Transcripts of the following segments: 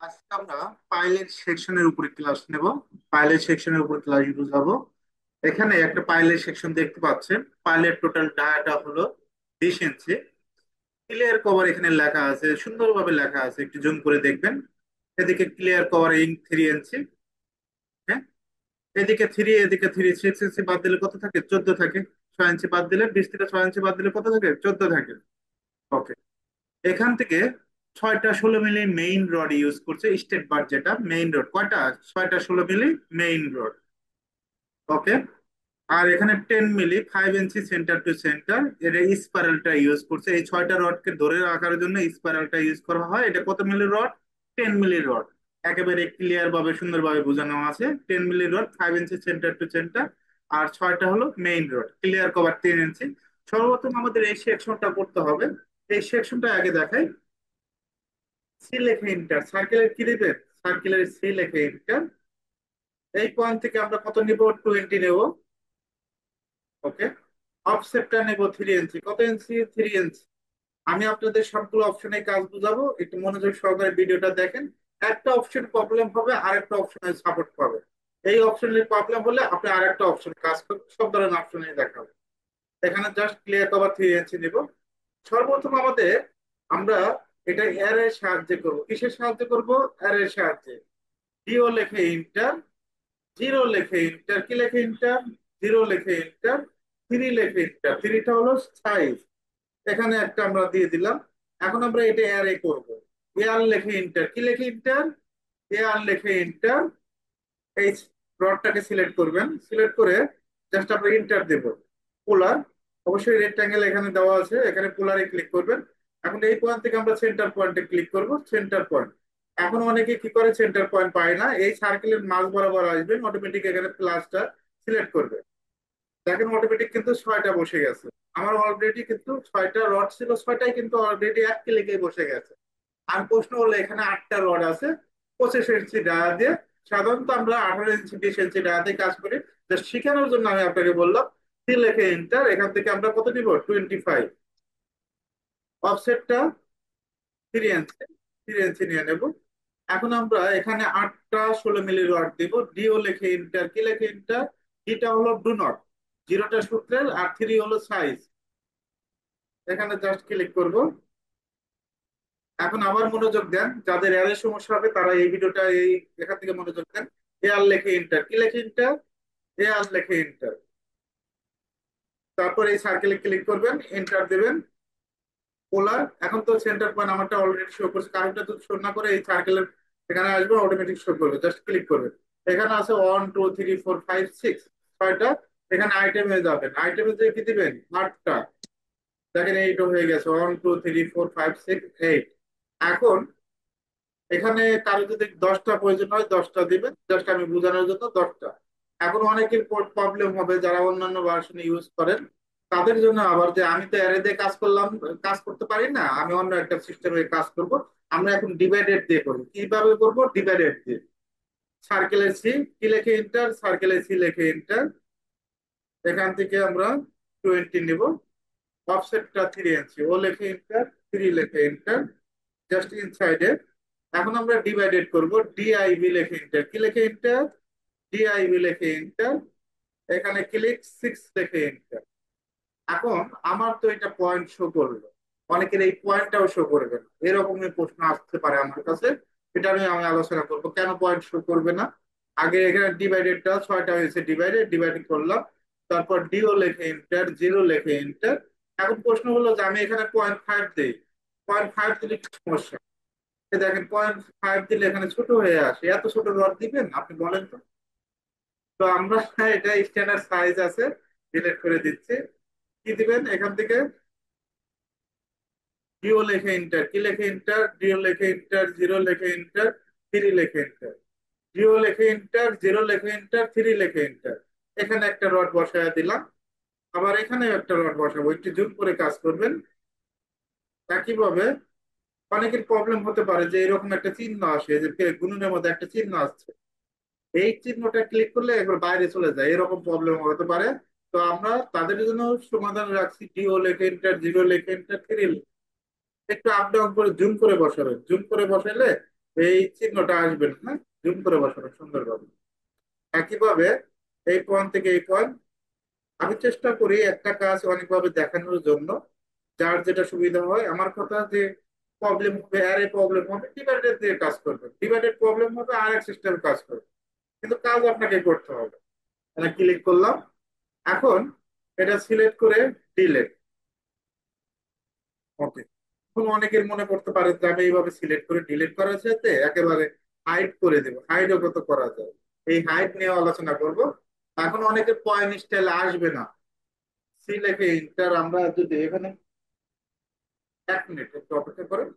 আজকে আমরা পাইলট সেকশনের উপরে ক্লাস নেব। পাইলট সেকশনের উপর ক্লাস বুঝাবো। এখানে একটা পাইলট সেকশন দেখতে পাচ্ছেন। পাইলট টোটাল ডায়াটা হলো 20 ইঞ্চি। ক্লিয়ার কভার এখানে লেখা আছে, সুন্দরভাবে লেখা আছে, একটু জুম করে দেখবেন। এদিকে ক্লিয়ার কভার ইন 3 ইঞ্চি। হ্যাঁ, এদিকে থ্রি, এদিকে থ্রি, 6 ইঞ্চি বাদ দিলে কত থাকে? 14 থাকে। 6 ইঞ্চি বাদ দিলে, 20 থেকে 6 ইঞ্চি বাদ দিলে কত থাকে? 14 থাকে। ওকে। এখান থেকে 6টা 16 মিলি মেইন রড ইউজ করছে, স্টেট বার যেটা মেইন রড। কয়টা? 6টা 16 মিলি মেইন রড। ওকে। আর এখানে 10 মিলি 5 ইঞ্চি সেন্টার টু সেন্টার এটা স্পাইরালটা ইউজ করছে। এই 6টা রডকে ধরে রাখার জন্য স্পাইরালটা ইউজ করা হয়। এটা কত মিলি রড? 10 milli rod. একেবারে ক্লিয়ার ভাবে সুন্দরভাবে বোঝানো আছে। 10 milli rod, 5 inch centre to centre. আর 6টা হলো main rod, clear cover 3 inch. সর্বপ্রথম আমাদের এই সেকশনটা করতে হবে। এই সেকশনটা আগে দেখাই। সি লেখে ইন্টার, সার্কেলের কি দিবেন? সার্কেলের সি লেখে ইন্টার। এই পয়েন্ট থেকে আমরা কত নিব? 20 নেব। ওকে। অফসেটটা নেব 3 ইঞ্চি। কত ইঞ্চি? 3 ইঞ্চি। আমি আপনাদের সবগুলো অপশনে কাজ বুঝাবো, একটু মনোযোগ সহকারে ভিডিওটা দেখেন। একটা অপশন প্রবলেম হবে, আরেকটা অপশনে সাপোর্ট পাবে। এই অপশনের প্রবলেম হলে আপনি আরেকটা অপশন কাজ করবেন, সব ধরনের অপশনে দেখাবো। এখানে জাস্ট ক্লিয়ার কভার 3 ইঞ্চি নিব। সর্বপ্রথম আমাদের, আমরা এটা অ্যারের সাহায্যে করব। কিসের সাহায্যে করব? অ্যারের সাহায্যে। জিরো লেখে ইন্টার, জিরো লেখে ইন্টার, কি লেখে ইন্টার? জিরো লেখে ইন্টার, থ্রি লেখে ইন্টার। থ্রিটা হলো সাইজ, এখানে একটা আমরা দিয়ে দিলাম। এখন আমরা এটা অ্যারে করব। এয়ার লেখে ইন্টার, কি লেখে ইন্টার? এয়ার লেখে ইন্টার। এই রডটাকে সিলেক্ট করবেন, সিলেক্ট করে জাস্ট আমরা ইন্টার দেব। পোলার, অবশ্যই রেক্টাঙ্গেল এখানে দেওয়া আছে, এখানে পোলারে ক্লিক করবেন। এখন এই পয়েন্ট থেকে আমরা সেন্টার পয়েন্টে ক্লিক করব, সেন্টার পয়েন্ট। এখন অনেকে কি করে, সেন্টার পয়েন্ট পায় না, এই সার্কেলের মাঝ বরাবর আসবেন, অটোমেটিক এখানে প্লাসটা সিলেক্ট করবে। দেখেন অটোমেটিক কিন্তু 6টা বসে গেছে। আমার অলরেডি কিন্তু 6টা রড ছিল, 6টাই কিন্তু অলরেডি এক ক্লিকে বসে গেছে। আর প্রশ্ন হলো এখানে 8টা রড আছে 25 ইঞ্চি ডায়া দিয়ে। সাধারণত আমরা 18 ইঞ্চি 20 ইঞ্চি ডায়া দিয়ে কাজ করি। জাস্ট শেখানোর জন্য আমি আপনাকে বললাম। সি লেখে এন্টার, এখান থেকে আমরা কত নিব? 25। অফসেটটা 3 ইঞ্চি, 3 ইঞ্চি নিয়ে নেব। এখন আমরা এখানে 8টা 16 মিলি রড দিব। ডিও লেখে এন্টার, কি লেখে এন্টার? ডিটা হলো ডু নট, জিরোটা সূত্রের, আর থ্রি হলো সাইজ। এখানে জাস্ট ক্লিক করব। এখন আবার মনোযোগ দেন, যাদের এর সমস্যা হবে তারা এই ভিডিওটা এই এখান থেকে মনোযোগ দেন। এ আর লেখে এন্টার, কি লেখে এন্টার? এ আর লেখে এন্টার। তারপর এই সার্কেলে ক্লিক করবেন, এন্টার দেবেন। পোলার, এখন তো সেন্টার পয়েন্ট আমারটা অলরেডি শো করছে, কারেন্টটা যদি শো না করে এই সার্কেলের এখানে আসবে, অটোমেটিক শো করবে। জাস্ট ক্লিক করবেন। এখানে আছে 1 2 3 4 5 6, 6টা। এখানে আইটেমে যাবেন, আইটেমে যে কি দিবেন? 8টা। দেখেন এইটা হয়ে গেছে, 1 2 3 4 5 6 8। এখন এখানে কারো যদি 10টা প্রয়োজন হয় 10টা দিবেন, জাস্ট আমি বোঝানোর জন্য 10টা। এখন অনেকের প্রবলেম হবে যারা অন্যান্য ভার্সন ইউজ করেন, তাদের জন্য আবার, যে আমি তো অ্যারে দিয়ে কাজ করলাম, কাজ করতে পারি না, আমি অন্য একটা সিস্টেমে কাজ করব। আমরা এখন ডিভাইডেড দিয়ে করবো। কিভাবে করব? ডিভাইডেড দিয়ে। সার্কেলে সি, কি লেখে এন্টার? সার্কেলে সি লেখে এন্টার। এখান থেকে আমরা 20 নিব। অফসেটটা 3 ইঞ্চি, ও লেখে এন্টার, থ্রি লেখে এন্টার। জাস্ট ইনসাইডে। এখন আমরা ডিভাইডেড করব। ডিআইভি লেখে এন্টার, কি লেখে এন্টার? ডিআইভি লেখে এন্টার। এখানে ক্লিক 6 লেখে এন্টার। এখন আমার তো এটা পয়েন্ট শো করলো, অনেকের এই পয়েন্টটাও শো করবে না, এরকমই প্রশ্ন আসতে পারে আমার কাছে। এটা নিয়ে আমি আলোচনা করবো কেন পয়েন্ট শো করবে না। আগে এখানে ডিভাইডেডটা 6টা হয়েছে, ডিভাইডেড ডিভাইডেড করলাম। তারপর ডিও লেখে এন্টার, জিরো লেখে এন্টার। এখন প্রশ্ন হলো যে আমি এখানে 0.5 দিই, 0.5 দিলে কি সমস্যা? এই দেখেন 0.5 দিলে এখানে ছোট হয়ে আসে, এত ছোট রড দিবেন আপনি বলেন তো? তো আমরা এটা স্ট্যান্ডার্ড সাইজ আছে, ডিলিট করে দিচ্ছি। কি দিবেন এখান থেকে? ডিও লেখে এন্টার, কি লেখে এন্টার? ডিও লেখে এন্টার, জিরো লেখে এন্টার, থ্রি লেখে এন্টার। ডিও লেখে এন্টার, জিরো লেখে এন্টার, থ্রি লেখে এন্টার। এখানে একটা রড বসায় দিলাম। আবার এখানে একটা রড বসাবো, একটু জুম করে কাজ করবেন। একইভাবে অনেকের প্রবলেম হতে পারে যে এরকম একটা চিহ্ন আসে, যে গুণনের মধ্যে একটা চিহ্ন আসছে, এই চিহ্নটা ক্লিক করলে একবার বাইরে চলে যায়, এরকম প্রবলেম হতে পারে। তো আমরা তাদের জন্য সমাধান রাখছি, ডিও লেখে এন্টার, জিরো লেখে এন্টার, থ্রি। একটু আপ ডাউন করে জুম করে বসাবেন, জুম করে বসাইলে এই চিহ্নটা আসবে না, হ্যাঁ, জুম করে বসানো সুন্দরভাবে। একইভাবে এই পয়েন্ট থেকে এই পয়েন্ট, আমি চেষ্টা করি একটা কাজ অনেকভাবে দেখানোর জন্য, যার যেটা সুবিধা হয়। আমার কথা যে প্রবলেম হবে, অ্যারে প্রবলেম হবে, ডিভাইডেড দিয়ে কাজ করবে, ডিভাইডেড প্রবলেম হবে আর এক সিস্টেম কাজ করবে, কিন্তু কাজ আপনাকে করতে হবে। মানে ক্লিক করলাম, এখন এটা সিলেক্ট করে ডিলেট। ওকে, এখন অনেকের মনে করতে পারে যে আমি এইভাবে সিলেক্ট করে ডিলিট করার সাথে একেবারে হাইড করে দেবো, হাইডও কত করা যায়, এই হাইড নিয়ে আলোচনা করব। এখন অনেকের পয়েন্ট স্টাইল আসবে না, সি লেখে ইন্টার, আমরা যদি এখানে 1 মিনিট একটু অপেক্ষা করেন।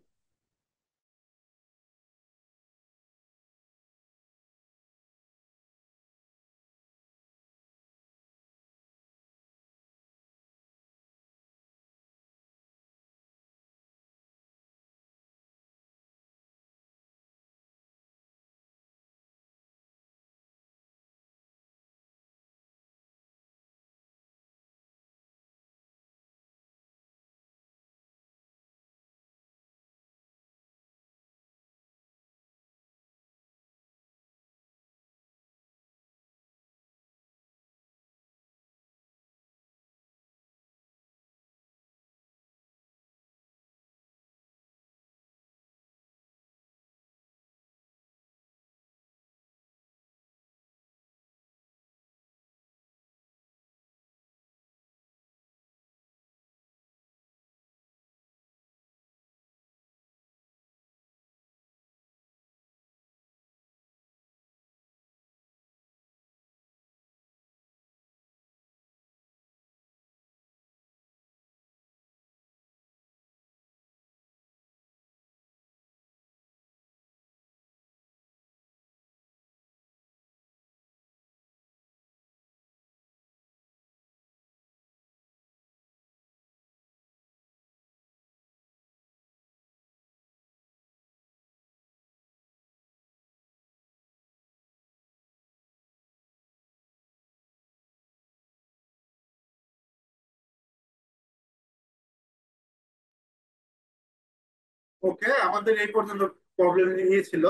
ওকে, আমাদের এই পর্যন্ত প্রবলেম ছিল।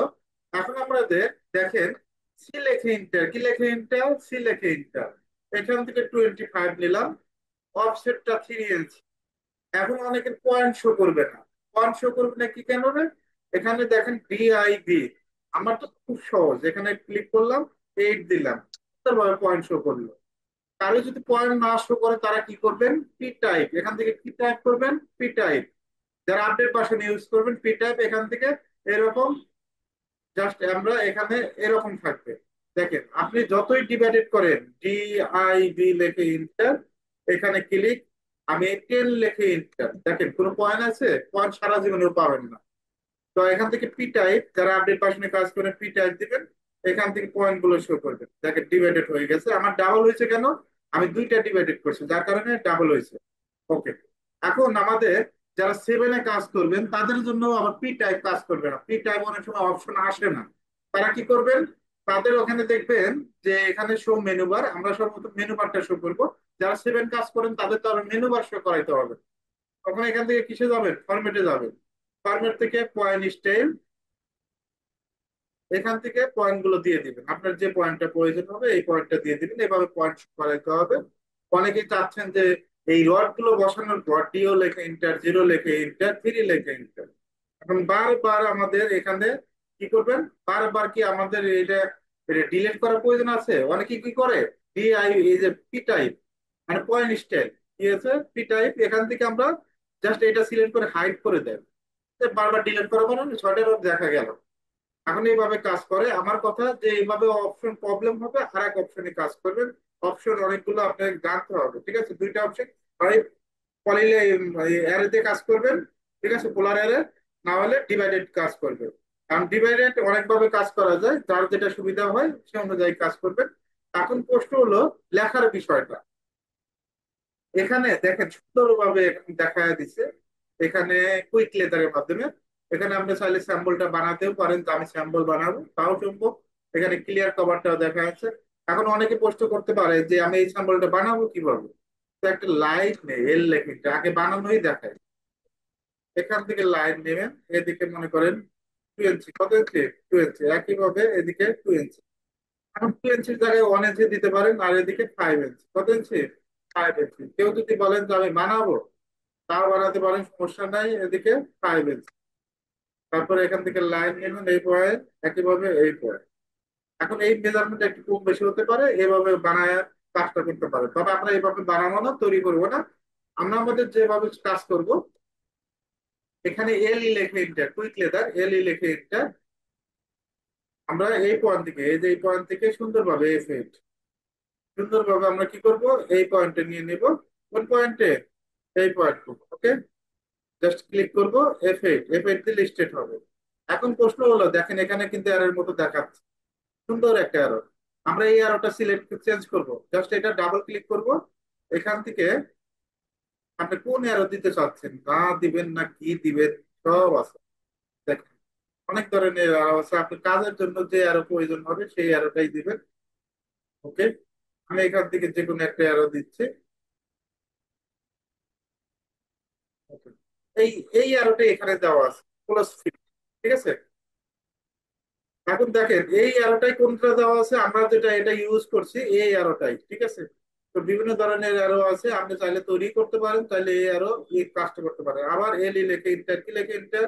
এখন আমাদের দেখেন, সি লেখে ইন্টার, কি লেখে ইন্টার, সি লেখে ইন্টার, এখান থেকে 25 নিলাম, অফসেটটা 3 ইঞ্চি। এখন অনেকের পয়েন্ট শো করবে না, পয়েন্ট শো করবে না কি কারণে? এখানে দেখেন ডিআইবি, আমার তো খুব সহজ, এখানে ক্লিক করলাম, 8 দিলাম, সুন্দরভাবে পয়েন্ট শো করলো। কারো যদি পয়েন্ট না শো করে তারা কি করবেন, পি টাইপ, এখান থেকে কি টাইপ করবেন, পি টাইপ। যারা আপডেট ভার্সন ইউজ করবেন, পি টাইপ এখান থেকে এরকম, জাস্ট আমরা এখানে এরকম থাকবে। দেখেন আপনি যতই ডিভাইডেড করেন, ডি আই বি লেখে ইন্টার, এখানে ক্লিক, আমি 10 লেখে ইন্টার, দেখেন কোনো পয়েন্ট আছে, পয়েন্ট সারা জীবনেও পাবেন না। তো এখান থেকে পি টাইপ, যারা আপডেট ভার্সনে কাজ করেন পি টাইপ দিবেন, এখান থেকে পয়েন্ট গুলো শো করবেন। দেখেন ডিভাইডেড হয়ে গেছে, আমার ডাবল হয়েছে কেন, আমি দুইটা ডিভাইডেড করছি যার কারণে ডাবল হয়েছে। ওকে, এখন আমাদের যারা 7-এ কাজ করবেন তাদের জন্য আবার পি টাইপ কাজ করবে না, পি টাইপ অনেক সময় অপশন আসে না। তারা কি করবেন, তাদের ওখানে দেখবেন যে এখানে শো মেনু বার, আমরা সর্বপ্রথম মেনু বারটা শো করবো। যারা 7 কাজ করেন তাদের তো আবার মেনু বার শো করাইতে হবে। তখন এখান থেকে কিসে যাবেন, ফরম্যাটে যাবেন, ফরম্যাট থেকে পয়েন্ট স্টাইল, এখান থেকে পয়েন্ট গুলো দিয়ে দিবেন, আপনার যে পয়েন্টটা প্রয়োজন হবে এই পয়েন্টটা দিয়ে দিবেন, এভাবে পয়েন্ট করাইতে হবে। অনেকেই চাচ্ছেন যে এই রড গুলো বসানোর পর ডিও লেখে ইন্টার, জিরো লেখে ইন্টার, থ্রি লেখে ইন্টার। এখন বারবার আমাদের এখানে কি করবেন, বারবার কি আমাদের এটা ডিলিট করার প্রয়োজন আছে? অনেকে কি করে, ডিআই এই যে পি টাইপ, মানে পয়েন্ট স্টাইল, কি আছে পি টাইপ, এখান থেকে আমরা জাস্ট এটা সিলেক্ট করে হাইড করে দেন, বারবার ডিলিট করা মানে ছয়টা রড দেখা গেল। এখন এইভাবে কাজ করে। আমার কথা যে এইভাবে অপশন প্রবলেম হবে, আর এক অপশনে কাজ করবেন। অপশন অনেকগুলো আপনাকে জানতে হবে, ঠিক আছে, দুইটা অপশন, হয় পলিলে অ্যারেতে কাজ করবেন, ঠিক আছে, পোলার অ্যারে, না হলে ডিভাইডেড কাজ করবেন। কারণ ডিভাইডেড অনেকভাবে কাজ করা যায়, যার যেটা সুবিধা হয় সে অনুযায়ী কাজ করবেন। এখন প্রশ্ন হলো লেখার বিষয়টা। এখানে দেখেন সুন্দরভাবে এখানে দেখা দিচ্ছে, এখানে কুইক লেদারের মাধ্যমে, এখানে আপনি চাইলে স্যাম্পলটা বানাতেও পারেন, তো আমি স্যাম্পল বানাবো তাও সম্ভব। এখানে ক্লিয়ার কভারটাও দেখা যাচ্ছে। এখন অনেকে প্রশ্ন করতে পারে যে আমি এই স্যাম্পলটা বানাবো কিভাবে, তো একটা লাইন নেই, এল লেখিটা আগে বানানোই দেখায়। এখান থেকে লাইন নেবেন, এদিকে মনে করেন 2 ইঞ্চি, কত ইঞ্চি? 2 ইঞ্চি। একইভাবে এদিকে 2 ইঞ্চি। এখন 2 ইঞ্চির জায়গায় 1 ইঞ্চি দিতে পারেন, আর এদিকে 5 ইঞ্চি। কত ইঞ্চি? 5 ইঞ্চি। কেউ যদি বলেন যে আমি বানাবো, তাও বানাতে পারেন, সমস্যা নাই। এদিকে 5 ইঞ্চি। তারপরে এখান থেকে লাইন নেবেন এই পয়েন্ট, একইভাবে এই পয়েন্ট। এখন এই মেজারমেন্ট একটু কম বেশি হতে পারে, এভাবে বানায় কাজটা করতে পারে। তবে আমরা এইভাবে বানাবো না, তৈরি করবো না। আমরা আমাদের যেভাবে কাজ করব, এখানে এল ই লেখে ইন্টার, কুইক লেদার এল ই লেখে ইন্টার। আমরা এই পয়েন্ট থেকে, এই যে এই পয়েন্ট থেকে সুন্দরভাবে এফ8, সুন্দরভাবে আমরা কি করব, এই পয়েন্টে নিয়ে নেব। কোন পয়েন্টে? এই পয়েন্ট। ওকে, জাস্ট ক্লিক করব। এফ8, এফ8 দিলে স্টেট হবে। এখন প্রশ্ন হলো, দেখেন এখানে কিন্তু এরর মতো দেখাচ্ছে, সুন্দর একটা এরর। আমরা এই এররটা সিলেক্ট চেঞ্জ করব, জাস্ট এটা ডাবল ক্লিক করব। এখান থেকে আপনি কোন এরর দিতে চাচ্ছেন, না দিবেন না কি দিবেন, সব আছে। দেখেন অনেক ধরনের এরর আছে, আপনি কাজের জন্য যে এরর প্রয়োজন হবে সেই এররটাই দিবেন। ওকে, আমি এখান থেকে যে কোনো একটা এরর দিচ্ছি। Okay. এই এই অ্যারোটা এখানে দেওয়া আছে, ক্লোজ ফিট। ঠিক আছে। এখন দেখেন এই অ্যারোটাই কোনটা দেওয়া আছে, আমরা যেটা এটা ইউজ করছি এই অ্যারোটাই। ঠিক আছে। তো বিভিন্ন ধরনের অ্যারো আছে, আপনি চাইলে তৈরি করতে পারেন, চাইলে এই অ্যারো এই কাজটা করতে পারেন। আবার এলই লেখে ইন্টার, কি লেখে ইন্টার?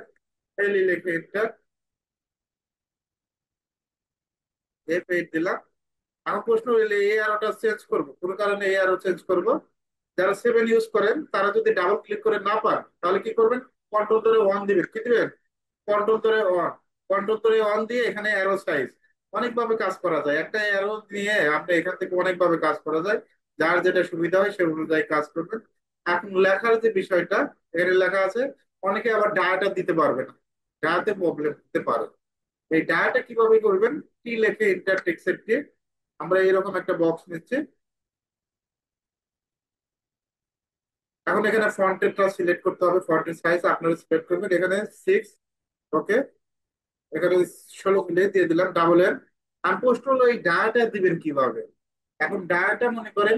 এলই লেখে ইন্টার। এফ8 দিলাম। আমার প্রশ্ন হইলে এই অ্যারোটা চেঞ্জ করবো, কোনো কারণে এই অ্যারো চেঞ্জ করব। যারা 7 ইউজ করেন তারা যদি ডাবল ক্লিক করে না পান, তাহলে কি করবেন? কন্ট্রোল ধরে 1 দিবেন। কি দিবেন? কন্ট্রোল ধরে 1। কন্ট্রোল ধরে 1 দিয়ে এখানে অ্যারো সাইজ, অনেকভাবে কাজ করা যায়। একটা অ্যারো নিয়ে আপনি এখান থেকে অনেকভাবে কাজ করা যায়। যার যেটা সুবিধা হয় সে অনুযায়ী কাজ করবেন। এখন লেখার যে বিষয়টা, এখানে লেখা আছে, অনেকে আবার ডায়াটা দিতে পারবে না, ডায়াতে প্রবলেম হতে পারে। এই ডায়াটা কিভাবে করবেন? টি লেখে ইন্টার টেক্সট দিয়ে আমরা এরকম একটা বক্স নিচ্ছি। এখন এখানে ফন্টেরটা সিলেক্ট করতে হবে, ফন্টের সাইজ আপনারা সিলেক্ট করবেন। এখানে 6। ওকে, এখানে 16 দিয়ে দিলাম, ডাবল এর। আর প্রশ্ন হলো এই ডায়াটা দিবেন কিভাবে? এখন ডায়াটা মনে করেন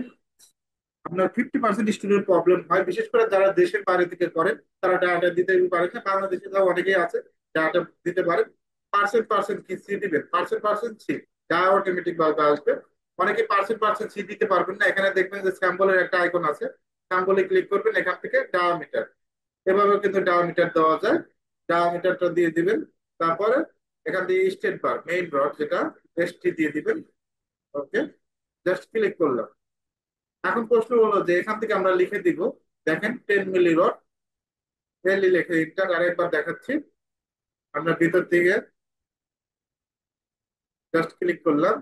আপনার 50% স্টুডেন্ট প্রবলেম হয়, বিশেষ করে যারা দেশের বাইরে থেকে করেন, তারা ডায়াটা দিতে পারে না। বাংলাদেশে যারা অনেকেই আছে ডায়াটা দিতে পারেন। পার্সেন্ট পার্সেন্ট কি সি দিবেন, percent percent C, dia automatic ভাবে আসবে। অনেকে পার্সেন্ট পার্সেন্ট সি দিতে পারবেন না, এখানে দেখবেন যে স্যাম্বলের একটা আইকন আছে, স্যাম্বলে ক্লিক করবেন, এখান থেকে ডায়ামিটার, এভাবে কিন্তু ডায়ামিটার দেওয়া যায়। ডায়ামিটারটা দিয়ে দিবেন। তারপরে এখান থেকে স্টেট বার মেইন রড যেটা, এসটি দিয়ে দিবেন। ওকে, জাস্ট ক্লিক করলাম। এখন প্রশ্ন হলো যে এখান থেকে আমরা লিখে দিব, দেখেন 10 মিলি রড, এলি লিখে ইন্টার। আরেকবার দেখাচ্ছি, আমরা ভিতর থেকে জাস্ট ক্লিক করলাম,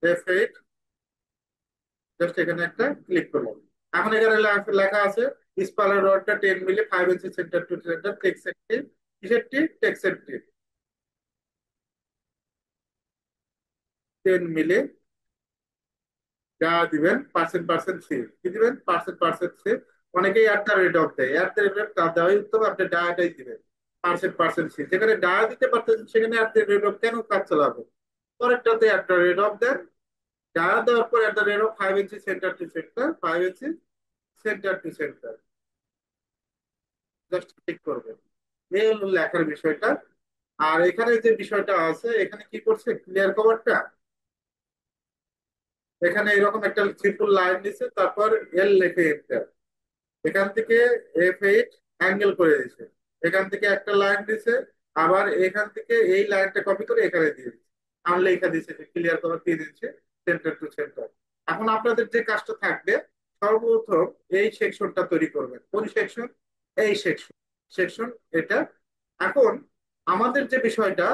এফ8, জাস্ট এখানে একটা ক্লিক করলাম। এখন এখানে লেখা আছে স্পালার রডটা 10 মিলি, 5 ইঞ্চি সেন্টার টু সেন্টার, টেক্সেন্টিভ। কিসের টি? টেক্সেন্টিভ। 10 মিলি, যা দিবেন পার্সেন্ট পার্সেন্ট সি, কি দিবেন? Percent percent C. অনেকেই অ্যাট দ্য রেট অফ দেয়, অ্যাট দ্য রেট অফ তা দেওয়াই উত্তম, আপনি ডায়াটাই দিবেন। পার্সেন্ট পার্সেন্ট সি, যেখানে ডায়া দিতে পারতেছেন সেখানে অ্যাট দ্য রেট অফ কেন কাজ চালাবে? পরেরটাতে অ্যাট দ্য রেট অফ দেন। ডায়া দেওয়ার পর at the rate of 5 inch centre to centre, 5 inch centre to centre, just click করবেন। এই হলো লেখার বিষয়টা। আর এখানে যে বিষয়টা আছে, এখানে কি করছে, ক্লিয়ার কভারটা এখানে এরকম একটা সিম্পল লাইন দিচ্ছে, তারপর এল লিখে এন্টার। এখান থেকে এফ8 অ্যাঙ্গেল করে দিয়েছে, এখান থেকে একটা লাইন দিছে, আবার এখান থেকে এই লাইনটা কপি করে এখানে দিয়ে দিচ্ছে, আর লেখা দিচ্ছে ক্লিয়ার কভার দিয়ে দিচ্ছে সেন্টার টু সেন্টার। এখন আপনাদের যে কাজটা থাকবে, সর্বপ্রথম এই সেকশনটা তৈরি করবেন। কোন সেকশন? এই সেকশন, সেকশন এটা। এখন আমাদের যে বিষয়টা,